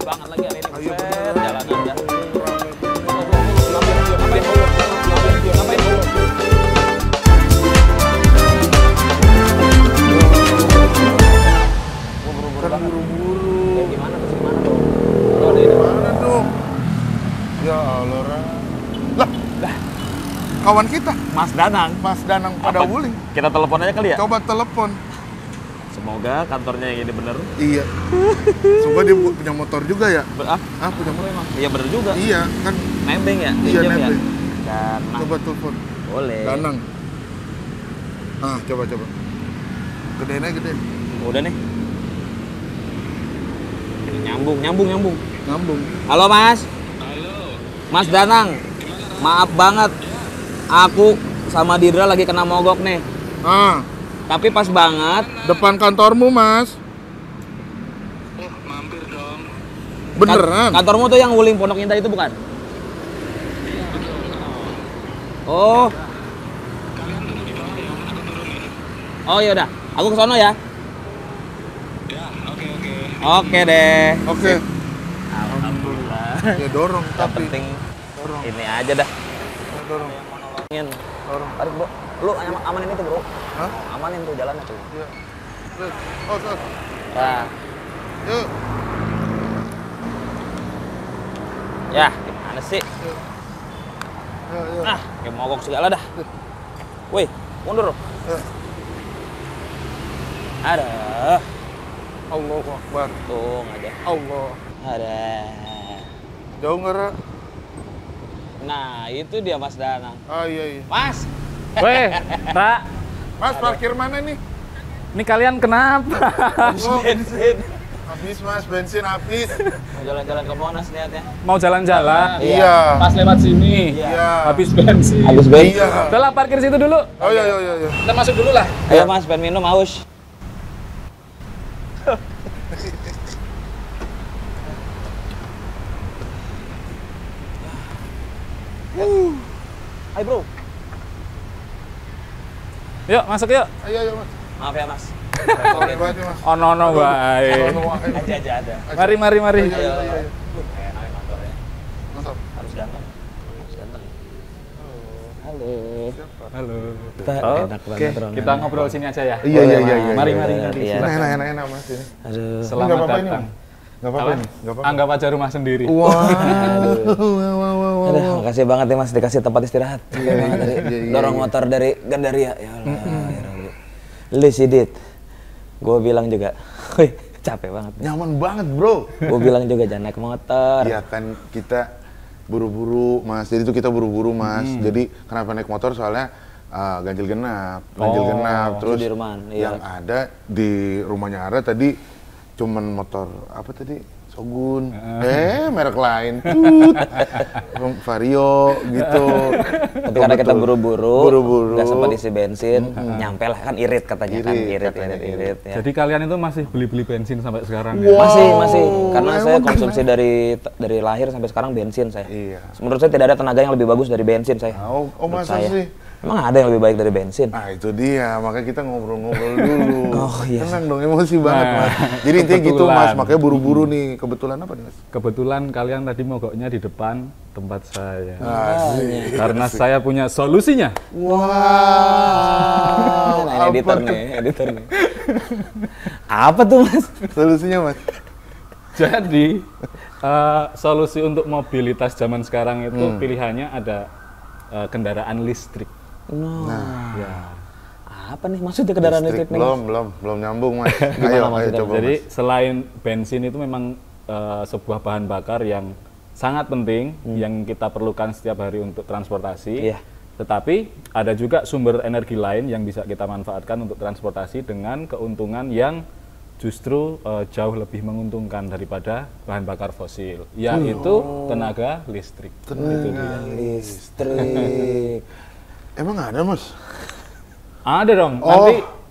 banget lagi hari ini. Ayo, Buset, bener. jalanan dah. Kan buru-buru. Gimana tuh? Tuh, ada ini. Mana dong? Ya Allah, Ra. Lah, kawan kita, Mas Danang. Mas Danang pada Apa? Wuling. Kita telepon aja kali ya? Coba telepon. Semoga kantornya yang ini bener. Iya. Coba dia punya motor juga ya? Punya motor. Emang? Iya bener juga. Iya, kan. Nebeng ya? Iya, Pinjam ya? nebeng. Danang. Coba telepon. Boleh. Danang. Coba. Gedein aja, gedein. Udah nih. Nyambung. Ngambung. Halo Mas. Halo. Mas Danang. Maaf banget. Aku sama Didra lagi kena mogok nih. Tapi pas banget. Depan kantormu, Mas. Oh, mampir dong. Beneran? Kantormu tuh yang Wuling Pondok Indah itu bukan? Oh. Oh yaudah, aku ke sono ya. Ya, oke. Oke deh. Oke. Alhamdulillah. Ya dorong, Yang tapi. penting Dorong. ini aja dah. Ya, dorong. Ingin. Dorong. Tarik bro. Lu amanin itu bro. Hah? Amanin tuh jalannya tuh. Iya. Terus. Oh, terus. Nah, Yuk. ya gimana sih? Yuk. Kayak mogok segala dah. Woi, mundur. Ya. Ada. Allahu Akbar. Tung aja. Allah. Ada. Jauh nggak, Ra? Nah, itu dia Mas Danang. Iya. Mas. Weh, Ra, Mas, parkir mana nih? ini kalian kenapa? Oh, Bensin. habis, Mas. Bensin habis. Mau jalan-jalan ke Monas niatnya. Mau jalan-jalan? Iya. Pas lewat sini, Iya. habis bensin. Habis bensin. Iya. Udah lah, parkir situ dulu. Oh, iya. Kita masuk dulu lah. Ayo Mas, pengen minum haus. Ayo bro. Yuk, masuk yuk. Ayo, Mas. Maaf ya Mas. Sorry banget, nih, Mas. Ono bae. Aja ada. Mari. Ayo. Enak kantornya. Mantap. Harus ganteng. Halo. Halo. Kita enak Oke, banget ruangannya. kita ngobrol sini aja ya. Iya. Mari. Iya. Silakan. Enak, Mas. Ini. Aduh. Selamat Nggak apa-apa ini, datang. Nggak apa-apa Apa? nih. Nggak apa-apa. Anggap aja rumah sendiri. Wah. Aduh, makasih banget ya Mas dikasih tempat istirahat. Keren banget tadi. Iya. Dorong motor dari Gandaria. Ya Allah. Ya Rabbi. Lu sih Dit. Gue bilang juga. Wih, capek banget. Nyaman banget, Bro. Gue bilang juga jangan naik motor. Iya kan kita buru-buru, Mas. Jadi itu kita buru-buru, Mas. Jadi kenapa naik motor soalnya ganjil genap, terus Sudirman, iya. yang ada di rumahnya Ara tadi cuman motor apa tadi? Shogun, merek lain, Vario gitu. Tapi karena kita buru-buru, nggak sempat isi bensin, nyampe lah kan irit katanya kan, irit. Ya. Jadi kalian itu masih beli-beli bensin sampai sekarang ya? Masih, karena saya emang konsumsi dari lahir sampai sekarang bensin saya. Iya. Menurut saya tidak ada tenaga yang lebih bagus dari bensin saya. Oh Menurut masa saya. sih? Emang ada yang lebih baik dari bensin? Nah itu dia, makanya kita ngobrol-ngobrol dulu. Oh, iya. Tenang dong, emosi banget, Nah, Mas. Jadi intinya gitu, kebetulan. Mas. Makanya buru-buru nih. Kebetulan apa nih, Mas? Kebetulan kalian tadi mogoknya di depan tempat saya. Asik. Karena saya punya solusinya. Wow. Nah, ini editor nih. Apa tuh Mas? Solusinya, Mas? Jadi solusi untuk mobilitas zaman sekarang itu pilihannya ada kendaraan listrik. Nah, Ya. apa nih maksudnya kendaraan listrik nih? Mas? Belum nyambung, Mas. Gimana Ayo maksudnya? coba, Jadi Mas. selain bensin itu memang sebuah bahan bakar yang sangat penting yang kita perlukan setiap hari untuk transportasi. Iya. Tetapi ada juga sumber energi lain yang bisa kita manfaatkan untuk transportasi dengan keuntungan yang justru jauh lebih menguntungkan daripada bahan bakar fosil, yaitu tenaga listrik. Itu dia. Listrik. Emang ada, Mas? Ada dong.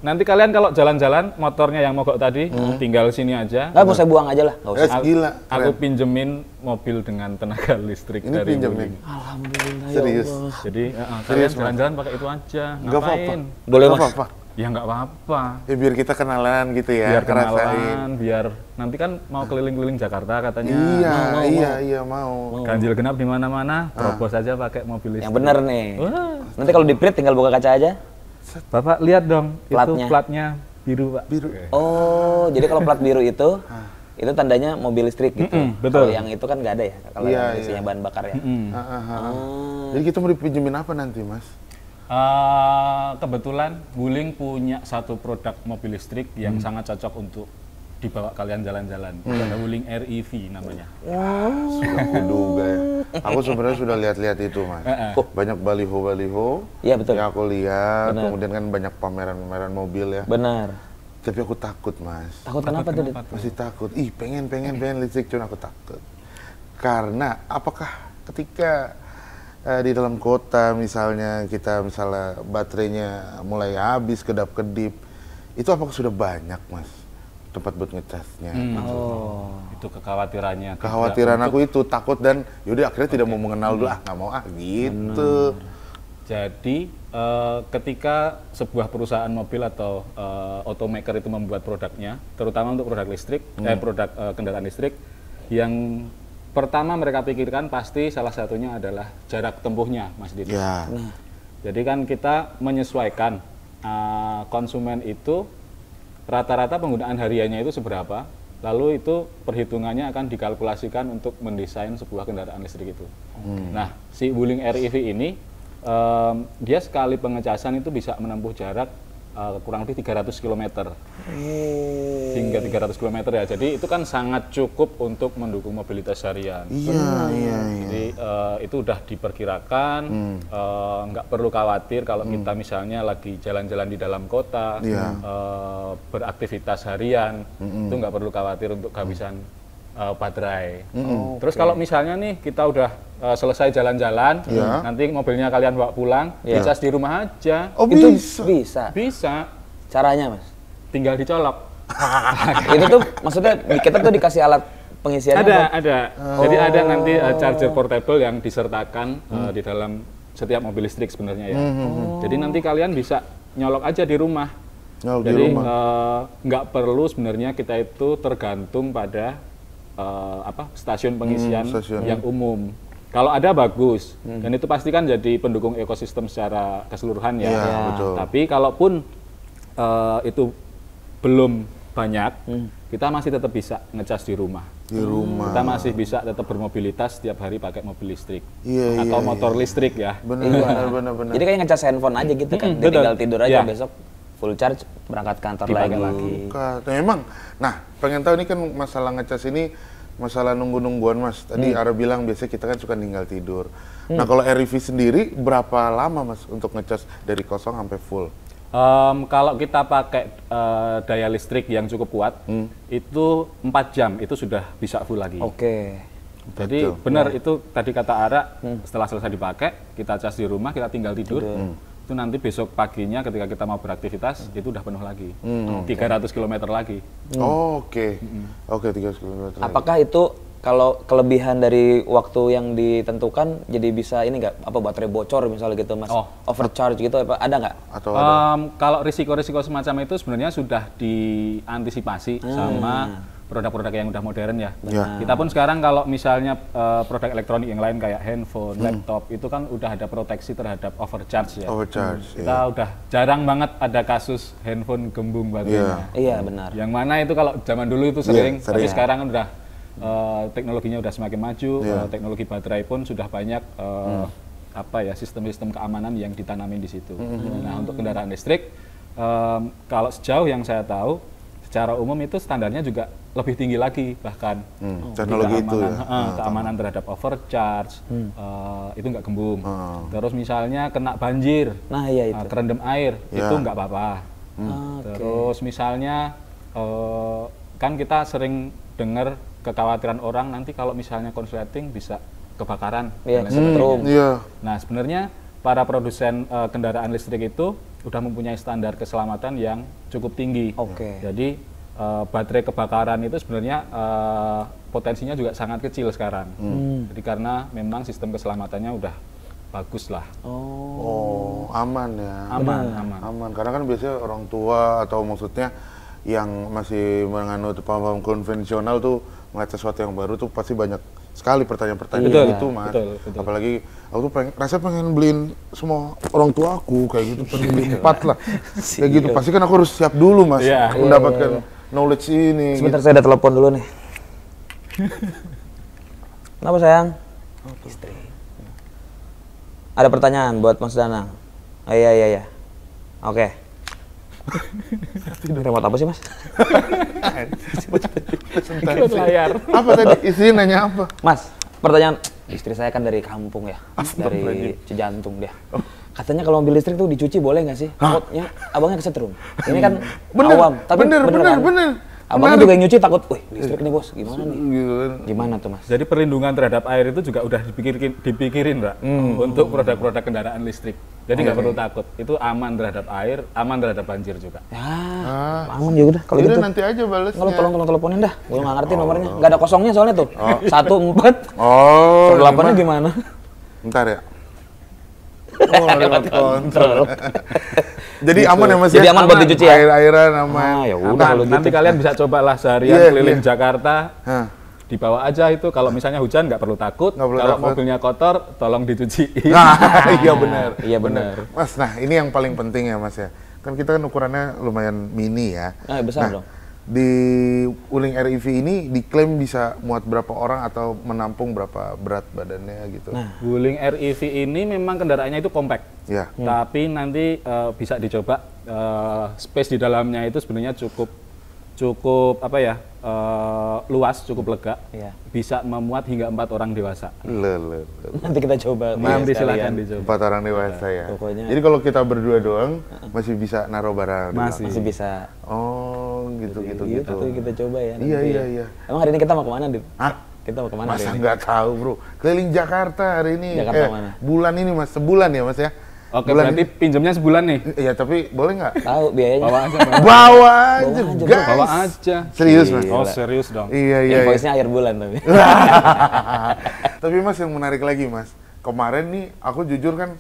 Nanti kalian kalau jalan-jalan motornya yang mogok tadi tinggal sini aja. Nggak mau saya buang aja lah, nggak usah. Gila. Aku Keren. pinjemin mobil dengan tenaga listrik Ini dari pinjem Wuling. nih. Alhamdulillah Serius. ya Allah. Jadi Serius, kalian Mas? jalan-jalan pakai itu aja. Nggak apa-apa. Ngapain? Boleh Nggak Mas. apa-apa. Ya nggak apa-apa. Ya biar kita kenalan gitu ya, Biar ngerasain. kenalan, biar nanti kan mau keliling-keliling Jakarta katanya. Iya mau. Ganjil genap di mana-mana, terobos aja pakai mobil listrik. Yang bener nih. Wah. Nanti kalau di print tinggal buka kaca aja. Bapak lihat dong, Platnya. itu platnya biru, Pak. Biru. Oh, jadi kalau plat biru itu tandanya mobil listrik gitu. betul. Kalau yang itu kan nggak ada ya, kalau Iya, yang isinya bahan bakar ya. Jadi kita mau dipinjemin apa nanti, Mas? Kebetulan Wuling punya satu produk mobil listrik yang sangat cocok untuk dibawa kalian jalan-jalan. Ada Wuling REV namanya. Aku duga ya. Aku sebenarnya sudah lihat-lihat itu, Mas. Banyak baliho-baliho. Iya, betul. Yang aku lihat, kemudian kan banyak pameran-pameran mobil ya. Benar. Tapi aku takut, Mas. Takut kenapa tuh? Dit? Masih takut. Ih, pengen listrik, cuma aku takut. Karena apakah ketika di dalam kota misalnya baterainya mulai habis, kedap-kedip, itu apakah sudah banyak, Mas, tempat buat ngecasnya? Oh. Itu kekhawatirannya. Kekhawatiran Tidak aku itu takut dan yaudah akhirnya tidak mau mengenal dulu, nggak mau gitu. Jadi ketika sebuah perusahaan mobil atau automaker itu membuat produknya, terutama untuk produk listrik, produk kendaraan listrik, yang pertama mereka pikirkan pasti salah satunya adalah jarak tempuhnya, Mas Didi. Ya. Jadi kan kita menyesuaikan konsumen itu rata-rata penggunaan hariannya itu seberapa, lalu itu perhitungannya akan dikalkulasikan untuk mendesain sebuah kendaraan listrik itu. Nah, si Wuling REV ini dia sekali pengecasan itu bisa menempuh jarak kurang lebih 300 km. Hingga 300 km ya. Jadi itu kan sangat cukup untuk mendukung mobilitas harian. Iya. Jadi itu udah diperkirakan, nggak perlu khawatir kalau kita misalnya lagi jalan-jalan di dalam kota, beraktivitas harian, itu nggak perlu khawatir untuk kehabisan baterai. Terus kalau misalnya nih kita udah selesai jalan-jalan, nanti mobilnya kalian bawa pulang, dicas di rumah aja. Oh, Itu bisa. Bisa, Caranya, Mas? tinggal dicolok. Itu tuh maksudnya kita tuh dikasih alat pengisiannya apa? Ada. Jadi ada nanti charger portable yang disertakan di dalam setiap mobil listrik sebenarnya ya. Jadi nanti kalian bisa nyolok aja di rumah. Jadi nggak perlu sebenarnya kita itu tergantung pada stasiun pengisian yang umum. Kalau ada bagus, dan itu pasti kan jadi pendukung ekosistem secara keseluruhan ya. Betul. Tapi kalaupun itu belum banyak, kita masih tetap bisa ngecas di rumah. Kita masih bisa tetap bermobilitas setiap hari pakai mobil listrik atau motor listrik ya. Benar. Jadi kayak ngecas handphone aja gitu kan, dia tinggal tidur aja besok full charge berangkat kantor Dipakai lagi. Memang. Nah, pengen tahu ini kan masalah ngecas ini masalah nunggu-nungguan, Mas. Tadi Ara bilang biasanya kita kan suka tinggal tidur. Nah, kalau REV sendiri berapa lama, Mas, untuk ngecas dari kosong sampai full? Kalau kita pakai daya listrik yang cukup kuat, itu 4 jam itu sudah bisa full lagi. Oke. Jadi benar itu tadi kata Ara, setelah selesai dipakai, kita cas di rumah, kita tinggal tidur. Itu nanti besok paginya ketika kita mau beraktivitas, itu udah penuh lagi. 300 km lagi. Oke, 300 km. Apakah itu kalau kelebihan dari waktu yang ditentukan jadi bisa ini nggak, apa baterai bocor misalnya gitu, Mas? Overcharge gitu apa ada nggak? Atau kalau risiko-risiko semacam itu sebenarnya sudah diantisipasi sama produk-produk yang udah modern ya. Kita pun sekarang kalau misalnya produk elektronik yang lain kayak handphone, laptop itu kan udah ada proteksi terhadap overcharge ya. Kita udah jarang banget ada kasus handphone gembung baterainya. Iya, benar. Yang mana itu kalau zaman dulu itu sering, tapi sekarang kan udah teknologinya udah semakin maju, teknologi baterai pun sudah banyak sistem-sistem keamanan yang ditanamin di situ. Nah, untuk kendaraan listrik kalau sejauh yang saya tahu secara umum itu standarnya juga lebih tinggi lagi bahkan teknologi itu ya. Keamanan terhadap overcharge itu nggak gembung. Terus misalnya kena banjir, kerendam air itu nggak apa-apa. Terus misalnya kan kita sering dengar kekhawatiran orang nanti kalau misalnya konsleting bisa kebakaran. Nah, sebenarnya para produsen kendaraan listrik itu udah mempunyai standar keselamatan yang cukup tinggi. Jadi baterai kebakaran itu sebenarnya potensinya juga sangat kecil sekarang. Jadi karena memang sistem keselamatannya udah bagus lah. Oh, aman ya. Aman. Karena kan biasanya orang tua atau maksudnya yang masih menganut paham konvensional tuh melihat sesuatu yang baru tuh pasti banyak sekali pertanyaan-pertanyaan itu, Mas. Betul. Apalagi aku tuh pengen beliin semua orang tua aku kayak gitu, pengen beliin 4 lah. Kayak gitu, pasti kan aku harus siap dulu, Mas, mendapatkan knowledge ini. Sebentar, saya ada telepon dulu nih. Kenapa sayang? Istri. Ada pertanyaan buat Mas Danang. Oh, iya. Oke. Remote apa sih, Mas? Ikut layar. Apa tadi? Istri nanya apa? Mas, pertanyaan, istri saya kan dari kampung ya, dari Cijantung dia. Katanya kalau mobil listrik tuh dicuci boleh nggak sih? Takutnya abangnya kesetrum. Ini kan awam, tapi bener kan? Abangnya juga yang nyuci takut, wih listrik nih bos, gimana nih? Gimana tuh Mas? Jadi perlindungan terhadap air itu juga udah dipikirin Mbak, untuk produk-produk kendaraan listrik. Jadi nggak perlu takut, itu aman terhadap air, aman terhadap banjir juga. Ya, aman ya udah. Kalau gitu nanti aja balasnya. Kalau tolong teleponin dah, gue nggak ngerti nomornya. Nggak ada kosongnya soalnya tuh. 14. Oh, 8-nya gimana? Bentar ya. Oh, remote control. Jadi aman ya Mas? Jadi aman buat dicuci ya? Air-airan aman. Ya udah kalau gitu. Nanti kalian bisa cobalah seharian keliling Jakarta. Dibawa aja itu, kalau misalnya hujan nggak perlu takut, kalau mobilnya kotor tolong dicuci. Iya benar. Iya benar. Mas, nah ini yang paling penting ya Mas ya. Kan kita kan ukurannya lumayan mini ya. Besar dong. Di Wuling REV ini diklaim bisa muat berapa orang atau menampung berapa berat badannya gitu. Nah, Wuling REV ini memang kendaraannya itu compact. Ya. Tapi nanti bisa dicoba, space di dalamnya itu sebenarnya cukup apa ya, luas, cukup lega, bisa memuat hingga 4 orang dewasa. Nanti kita coba. Nanti silakan dicoba. 4 orang dewasa ya. Pokoknya. Jadi kalau kita berdua doang masih bisa naruh barang. Masih bisa. Oh, gitu. Kita coba ya. Iya. Emang hari ini kita mau kemana, Dit? Kita mau kemana? Masa nggak tahu bro. Keliling Jakarta hari ini. Jakarta mana? Bulan ini Mas, sebulan ya Mas ya. Oke, berarti pinjamnya sebulan nih. Iya, tapi boleh nggak? Tahu biayanya. Bawa aja, guys. Bawa aja. Serius Mas? Oh serius dong. Iya. Invoice-nya akhir bulan tapi. Tapi Mas yang menarik lagi Mas, kemarin nih aku jujur kan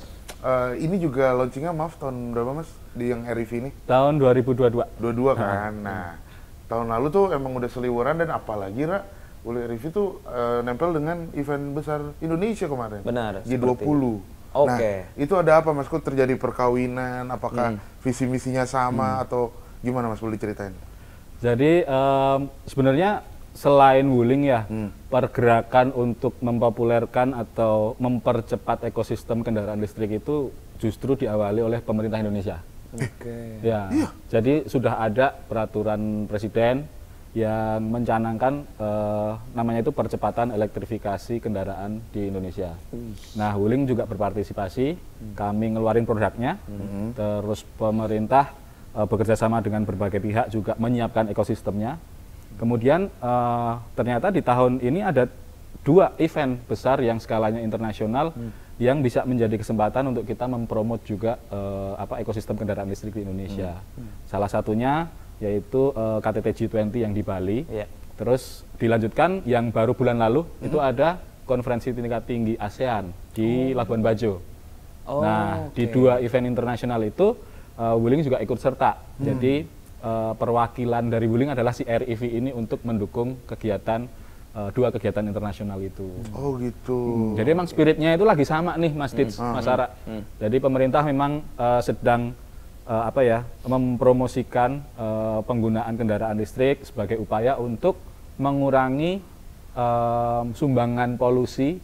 ini juga launchingnya maaf tahun berapa Mas di yang REV ini? Tahun 2022. 22 kan. Nah, tahun lalu tuh emang udah seliweran dan apalagi Wuling REV tuh nempel dengan event besar Indonesia kemarin. Benar. G20. Oke. Nah, itu ada apa Mas? Kok terjadi perkawinan? Apakah visi misinya sama atau gimana Mas? Boleh diceritain? Jadi sebenarnya selain Wuling ya, pergerakan untuk mempopulerkan atau mempercepat ekosistem kendaraan listrik itu justru diawali oleh pemerintah Indonesia. Oke. Ya, jadi sudah ada peraturan presiden yang mencanangkan namanya itu percepatan elektrifikasi kendaraan di Indonesia. Nah, Wuling juga berpartisipasi, kami ngeluarin produknya, terus pemerintah bekerja sama dengan berbagai pihak juga menyiapkan ekosistemnya. Kemudian ternyata di tahun ini ada 2 event besar yang skalanya internasional yang bisa menjadi kesempatan untuk kita mempromot juga ekosistem kendaraan listrik di Indonesia. Salah satunya yaitu KTT G20 yang di Bali. Terus dilanjutkan yang baru bulan lalu itu ada konferensi tingkat tinggi ASEAN di Labuan Bajo. Nah, di 2 event internasional itu Wuling juga ikut serta. Jadi perwakilan dari Wuling adalah si REV ini untuk mendukung kegiatan 2 kegiatan internasional itu. Oh gitu. Jadi emang spiritnya itu lagi sama nih Mas Dits, Mas Ara. Jadi pemerintah memang sedang mempromosikan penggunaan kendaraan listrik sebagai upaya untuk mengurangi sumbangan polusi.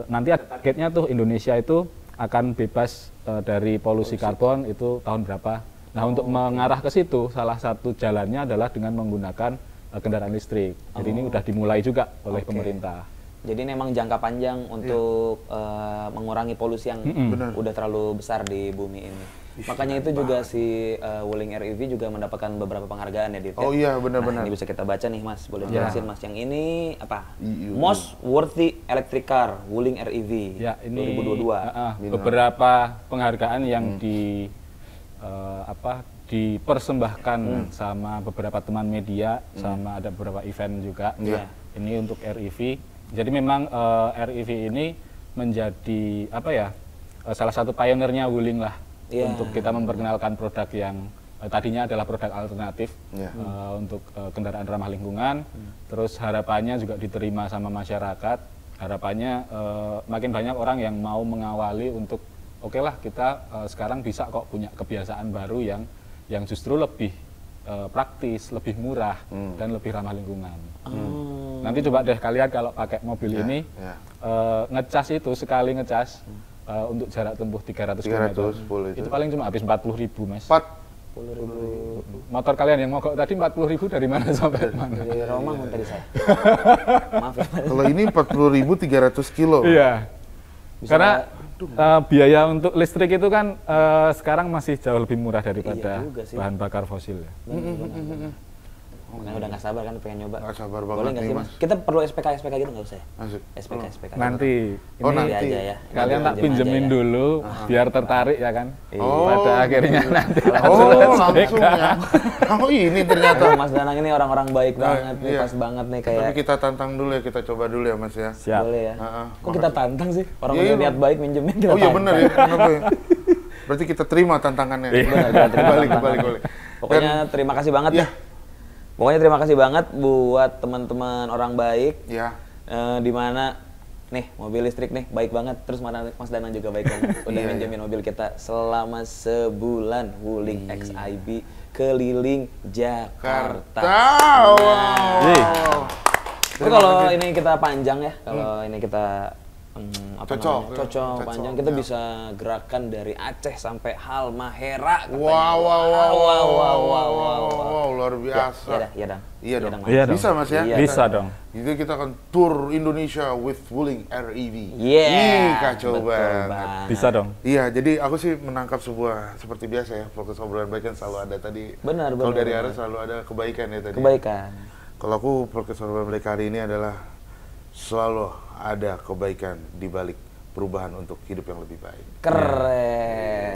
Nanti ada targetnya tuh Indonesia itu akan bebas dari polusi karbon itu tahun berapa. Nah, untuk mengarah ke situ salah satu jalannya adalah dengan menggunakan kendaraan listrik. Jadi ini udah dimulai juga oleh pemerintah. Jadi ini memang jangka panjang untuk mengurangi polusi yang udah terlalu besar di bumi ini. Makanya itu juga si Wuling REV juga mendapatkan beberapa penghargaan ya, Dit. Oh iya, benar-benar. Nah, ini bisa kita baca nih, Mas. Boleh jelasin, Mas. Yang ini apa? Most Worthy Electric Car Wuling REV ya, ini 2022. Beberapa penghargaan yang dipersembahkan sama beberapa teman media, sama ada beberapa event juga. Ini untuk REV. Jadi memang REV ini menjadi apa ya, salah satu pionernya Wuling lah untuk kita memperkenalkan produk yang tadinya adalah produk alternatif untuk kendaraan ramah lingkungan. Terus harapannya juga diterima sama masyarakat. Harapannya makin banyak orang yang mau mengawali untuk oke lah kita sekarang bisa kok punya kebiasaan baru yang justru lebih praktis, lebih murah dan lebih ramah lingkungan. Nanti coba deh kalian kalau pakai mobil ini ngecas itu sekali ngecas untuk jarak tempuh 300 km itu paling cuma habis 40.000 Mas. 40.000. Motor kalian yang mogok tadi 40.000 dari mana sampai mana? Dari Romang tadi saya. Maaf ya. Kalau ini 40.300 kilo. Iya. Karena biaya untuk listrik itu kan sekarang masih jauh lebih murah daripada bahan bakar fosil ya. Makanya udah nggak sabar kan pengen nyoba. Nggak sabar banget. Boleh nggak sih Mas? Kita perlu SPK gitu nggak usah ya? Asik. SPK. Nanti. Oh, ini nanti aja ya. kalian tak pinjemin dulu biar tertarik ya kan. Pada akhirnya nanti langsung ya. Oh ini ternyata Mas Danang ini orang-orang baik banget nih, pas banget nih kayak. Tapi kita tantang dulu ya, kita coba dulu ya Mas ya. Siap. Boleh ya. Kok kita tantang sih? Orang udah niat baik minjemin kita. Oh iya benar ya. Kenapa ya? Berarti kita terima tantangannya. Benar, Balik. Pokoknya terima kasih banget ya. Pokoknya terima kasih banget buat teman-teman orang baik. Ya. Di mana nih mobil listrik nih baik banget. Terus Mas Danang juga baik banget. Udah minjemin mobil kita selama sebulan. Wuling XIB keliling Jakarta. Wow. Tapi kalau ini kita panjang ya, kalau ini kita cocok panjang, kita bisa gerakan dari Aceh sampai Halmahera. Wow, luar biasa. Iya dong. Bisa Mas ya? Bisa dong. Itu kita akan tour Indonesia with Wuling REV. Kacau banget. Bisa dong. Iya, jadi aku sih menangkap sebuah seperti biasa ya, fokus obrolan baik kan selalu ada tadi. Benar. Kalau dari arah selalu ada kebaikan ya tadi. Kebaikan. Kalau aku fokus obrolan baik hari ini adalah selalu ada kebaikan di balik perubahan untuk hidup yang lebih baik. Keren.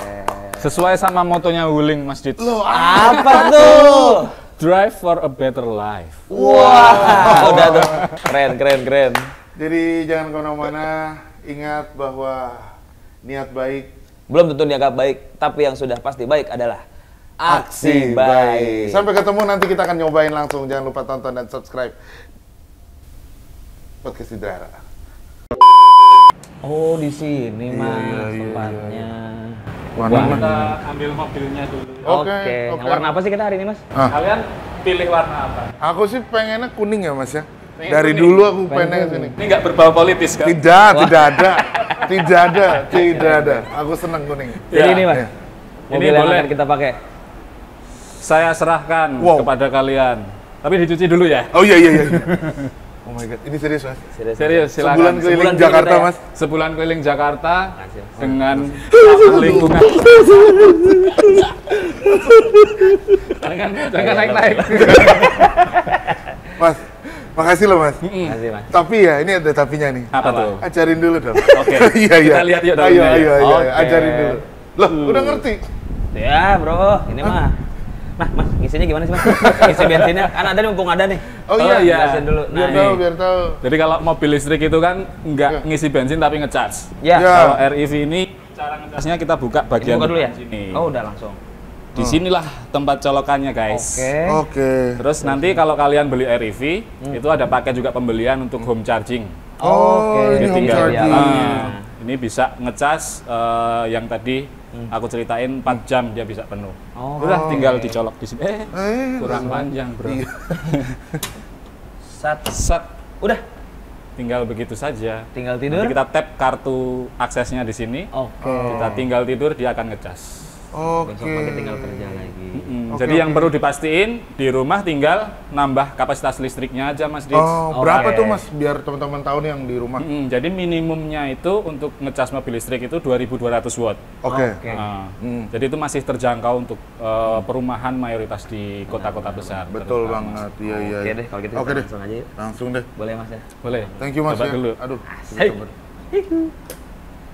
Sesuai sama motonya Wuling Mas Dit. Loh, Apa tuh? Drive for a better life. Wah, udah tuh. Keren. Jadi jangan kemana-mana, ingat bahwa niat baik belum tentu dianggap baik, tapi yang sudah pasti baik adalah aksi baik. Sampai ketemu nanti, kita akan nyobain langsung. Jangan lupa tonton dan subscribe Podcast Hidra. Oh, di sini Mas tempatnya. Kita ambil mobilnya dulu. Oke. Warna apa sih kita hari ini Mas? Kalian pilih warna apa? Aku sih pengennya kuning ya Mas ya. Pengen Dari kuning. dulu aku pengen sini. Ini nggak berbau politis kan? Tidak ada. Aku senang kuning. Jadi ini Mas, mobil Ini yang boleh. akan kita pakai. Saya serahkan kepada kalian. Tapi dicuci dulu ya. Oh iya. Oh my god, ini serius Mas? Serius, silakan. Sebulan keliling Jakarta Mas. Sebulan keliling Jakarta dengan lingkungan. Jangan naik-naik. Mas, makasih loh Mas. Makasih Mas. Tapi ya, ini ada tapinya nih. Apa tuh? Ajarin dulu dong. Oke. Iya. Kita lihat yuk Ayo, dalamnya. Oke. ajarin dulu. Loh, udah ngerti? Ya bro, ini mah. Nah Mas, ngisinya gimana sih Mas? Ngisi bensinnya, kan ada nih, mumpung ada nih. Oh iya. Jelasin dulu. Biar tahu. Jadi kalau mobil listrik itu kan nggak ngisi bensin tapi ngecas. Ya. Kalau REV ini cara ngecasnya kita buka bagian Buka dulu ya? sini. Oh udah langsung. Di sinilah tempat colokannya guys. Oke. Terus nanti kalau kalian beli REV itu ada paket juga pembelian untuk home charging. Ini Jadi home tinggal charging. ini bisa ngecas yang tadi aku ceritain 4 jam dia bisa penuh. Udah tinggal dicolok di sini. Kurang panjang bro. Set. Udah. Tinggal begitu saja. Tinggal tidur. Nanti kita tap kartu aksesnya di sini. Kita tinggal tidur, dia akan ngecas. Besok pagi tinggal kerja lagi. Jadi yang perlu dipastiin di rumah tinggal nambah kapasitas listriknya aja Mas Dits. Berapa tuh Mas biar teman-teman tahu nih yang di rumah? Jadi minimumnya itu untuk ngecas mobil listrik itu 2200 watt. Oke. Jadi itu masih terjangkau untuk perumahan mayoritas di kota-kota besar. Betul terutama. banget. Iya. Oke deh, kalau gitu Oke kita deh. langsung aja yuk. Langsung deh. Boleh Mas ya? Boleh. Thank you Mas Coba ya. dulu. Aduh. Hey.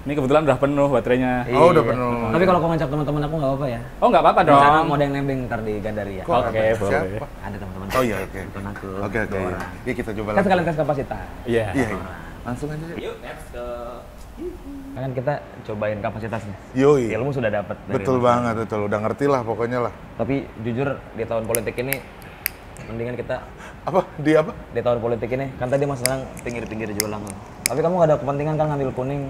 Ini kebetulan udah penuh baterainya. Oh, udah penuh. Tapi kalau aku ngajak teman-teman aku nggak apa-apa ya? Oh nggak apa-apa Di sana dong. mau ada yang nembeng ntar di Gandaria ya? Kok Oke, ada? boleh. Siapa? Ada teman-teman. Oh iya, oke. Teman aku. Oke. Iya, kita coba Kan langsung. sekalian tes kapasitas. Iya. Iya. Langsung aja. Yuk, let's go. Kan kita cobain kapasitasnya. Yoi. Ilmu sudah dapat. Betul banget, betul. Udah ngerti lah pokoknya lah. Tapi jujur di tahun politik ini mendingan kita Apa? Di apa? di tahun politik ini kan tadi Mas Nanang pinggir-pinggir jualan. Tapi kamu gak ada kepentingan kan ngambil kuning.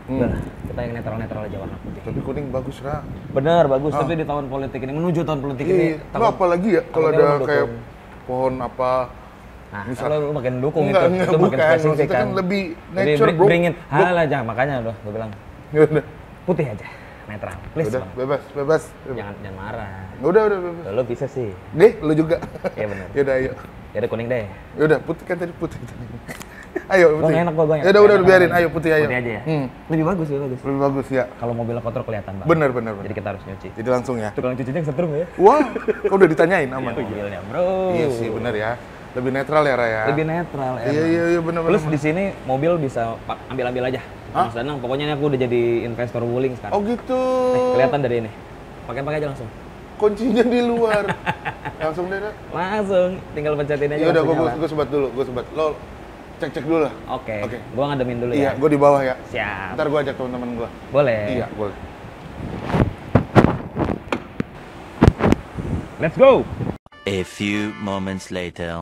Udah, kita yang netral-netral aja warna putih. Tapi kuning bagus, Ra. Bener, bagus. Tapi di tahun politik ini, menuju tahun politik ini. Lo apalagi ya kalau takutnya ada lu kayak mendukung. pohon apa. Nah, Misal- kalau lu makin dukung Enggak, itu makin bukan. spesifik Maksudnya kan. kan lebih Jadi nature, bro. beringin, halah jangan, makanya udah gue bilang Ya udah. putih aja, netral. Please Udah, Bang. bebas. Jangan marah. Udah bebas. Lo bisa sih. Deh, lu juga. Iya benar. Yaudah, ayo. Ya udah kuning deh. Yaudah, putih kan tadi putih. Ayo, Gua putih. nggak enak, gua nggak Yaudah, enak. udah biarin. Ayo, putih ayo. Putih aja ya. Hmm. Lebih bagus. Lebih bagus ya. Kalau mobilnya kotor kelihatan Bang. Bener. Jadi kita harus nyuci. Jadi langsung ya. Tukang cucinya kesetrum ya. Wah, kok udah ditanyain aman. Mobilnya bro. Iya sih, bener ya. Lebih netral ya, Raya. Lebih netral. Iya, bener. Terus di sini mobil bisa ambil aja. Mas Danang, pokoknya aku udah jadi investor Wuling sekarang. Oh gitu. Kelihatan dari ini. Pakai aja langsung. Kuncinya di luar. Langsung deh, Ra. Langsung, tinggal pencetin aja. Ya udah, langsung nyala. gue sebat dulu. Lo cek dulu lah. Oke. Oke. Gua ngademin dulu Iya, ya. gue di bawah ya. Siap. Ntar gue ajak teman-teman gue. Boleh. Iya, boleh. Let's go. A few moments later.